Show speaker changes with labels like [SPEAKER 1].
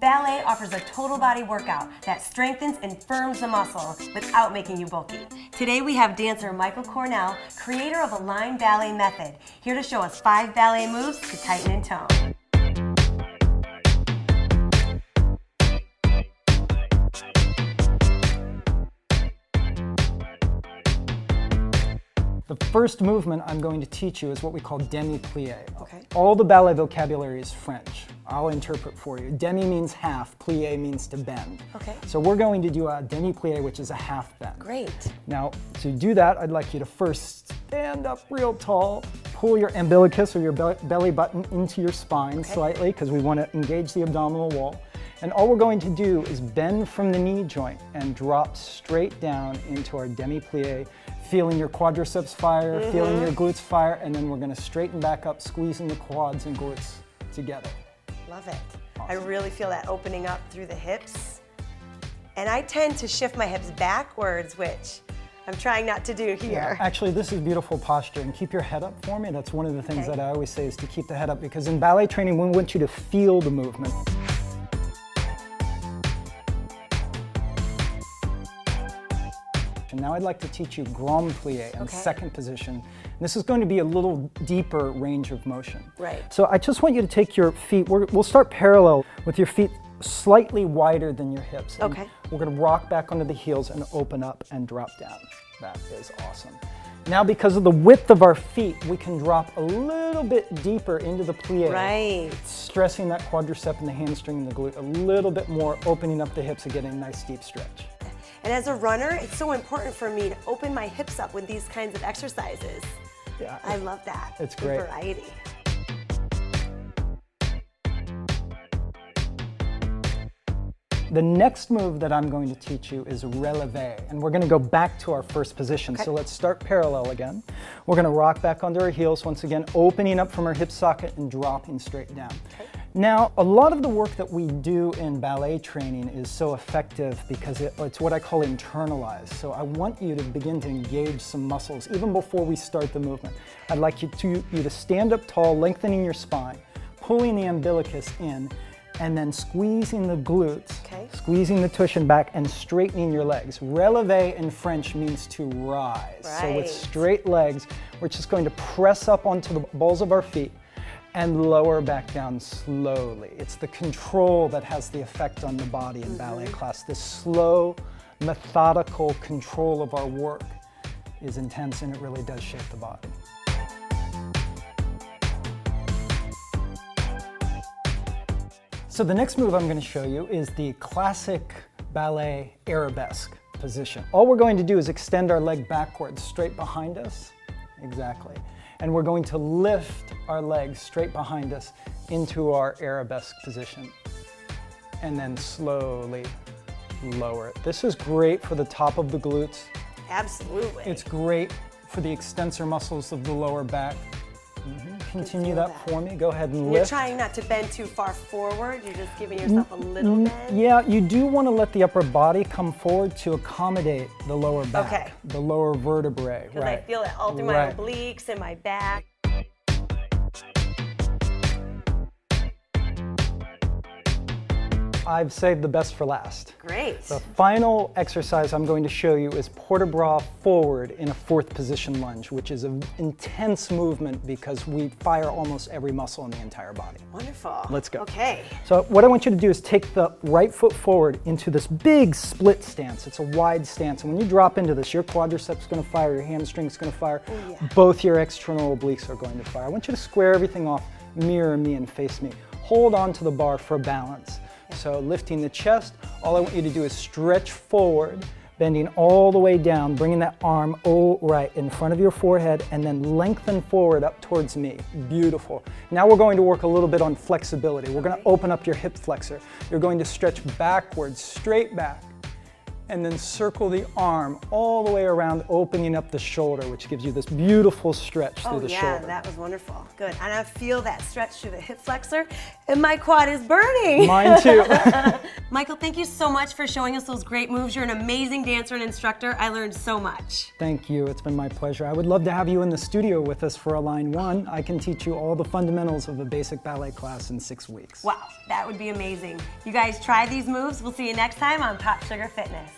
[SPEAKER 1] Ballet offers a total body workout that strengthens and firms the muscle without making you bulky. Today we have dancer Michael Cornell, creator of a line ballet method, here to show us 5 ballet moves to tighten and tone.
[SPEAKER 2] The first movement I'm going to teach you is what we call demi-plie.
[SPEAKER 1] Okay.
[SPEAKER 2] All the ballet vocabulary is French. I'll interpret for you. Demi means half, plie means to bend.
[SPEAKER 1] Okay.
[SPEAKER 2] So we're going to do a demi-plie, which is a half bend.
[SPEAKER 1] Great.
[SPEAKER 2] Now, to do that, I'd like you to first stand up real tall, pull your umbilicus or your belly button into your spine slightly, because we want to engage the abdominal wall. And all we're going to do is bend from the knee joint and drop straight down into our demi-plie, feeling your quadriceps fire, feeling your glutes fire, and then we're going to straighten back up, squeezing the quads and glutes together.
[SPEAKER 1] Love it.
[SPEAKER 2] Awesome.
[SPEAKER 1] I really feel that opening up through the hips. And I tend to shift my hips backwards, which I'm trying not to do here.
[SPEAKER 2] Yeah, actually, this is beautiful posture, and keep your head up for me. That's one of the things that I always say is to keep the head up, because in ballet training, we want you to feel the movement. Now I'd like to teach you grand plie in second position. This is going to be a little deeper range of motion.
[SPEAKER 1] Right.
[SPEAKER 2] So I just want you to take your feet, we'll start parallel with your feet slightly wider than your hips. And we're going to rock back onto the heels and open up and drop down. That is awesome. Now, because of the width of our feet, we can drop a little bit deeper into the plie.
[SPEAKER 1] Right.
[SPEAKER 2] Stressing that quadricep and the hamstring and the glute a little bit more, opening up the hips and getting a nice deep stretch.
[SPEAKER 1] And as a runner, it's so important for me to open my hips up with these kinds of exercises.
[SPEAKER 2] Yeah,
[SPEAKER 1] I love that.
[SPEAKER 2] It's great.
[SPEAKER 1] Variety.
[SPEAKER 2] The next move that I'm going to teach you is releve, and we're going to go back to our first position. So let's start parallel again. We're going to rock back onto our heels once again, opening up from our hip socket and dropping straight down. Now, a lot of the work that we do in ballet training is so effective because it's what I call internalized. So I want you to begin to engage some muscles even before we start the movement. I'd like you to stand up tall, lengthening your spine, pulling the umbilicus in, and then squeezing the glutes, squeezing the tush back, and straightening your legs. Releve in French means to rise. So with straight legs, we're just going to press up onto the balls of our feet and lower back down slowly. It's the control that has the effect on the body in ballet class. This slow, methodical control of our work is intense, and it really does shape the body. So the next move I'm going to show you is the classic ballet arabesque position. All we're going to do is extend our leg backwards, straight behind us. Exactly. And we're going to lift our legs straight behind us into our arabesque position. And then slowly lower it. This is great for the top of the glutes.
[SPEAKER 1] Absolutely.
[SPEAKER 2] It's great for the extensor muscles of the lower back. Continue that for me. Go ahead and lift.
[SPEAKER 1] You're trying not to bend too far forward. You're just giving yourself a little bend.
[SPEAKER 2] Yeah, you do want to let the upper body come forward to accommodate the lower back, the lower vertebrae.
[SPEAKER 1] Because I feel it all through my obliques and my back.
[SPEAKER 2] I've saved the best for last.
[SPEAKER 1] Great.
[SPEAKER 2] The final exercise I'm going to show you is port-de-bras forward in a fourth position lunge, which is an intense movement because we fire almost every muscle in the entire body.
[SPEAKER 1] Wonderful.
[SPEAKER 2] Let's go.
[SPEAKER 1] Okay.
[SPEAKER 2] So what I want you to do is take the right foot forward into this big split stance. It's a wide stance. And when you drop into this, your quadriceps is going to fire, your hamstring's going to fire, both your external obliques are going to fire. I want you to square everything off, mirror me and face me. Hold on to the bar for balance. So lifting the chest, all I want you to do is stretch forward, bending all the way down, bringing that arm right in front of your forehead, and then lengthen forward up towards me. Beautiful. Now we're going to work a little bit on flexibility. We're going to open up your hip flexor. You're going to stretch backwards, straight back, and then circle the arm all the way around, opening up the shoulder, which gives you this beautiful stretch through the shoulder.
[SPEAKER 1] That was wonderful. Good. And I feel that stretch through the hip flexor, and my quad is burning.
[SPEAKER 2] Mine too.
[SPEAKER 1] Michael, thank you so much for showing us those great moves. You're an amazing dancer and instructor. I learned so much.
[SPEAKER 2] Thank you. It's been my pleasure. I would love to have you in the studio with us for Align 1. I can teach you all the fundamentals of a basic ballet class in 6 weeks.
[SPEAKER 1] Wow, that would be amazing. You guys try these moves. We'll see you next time on Pop Sugar Fitness.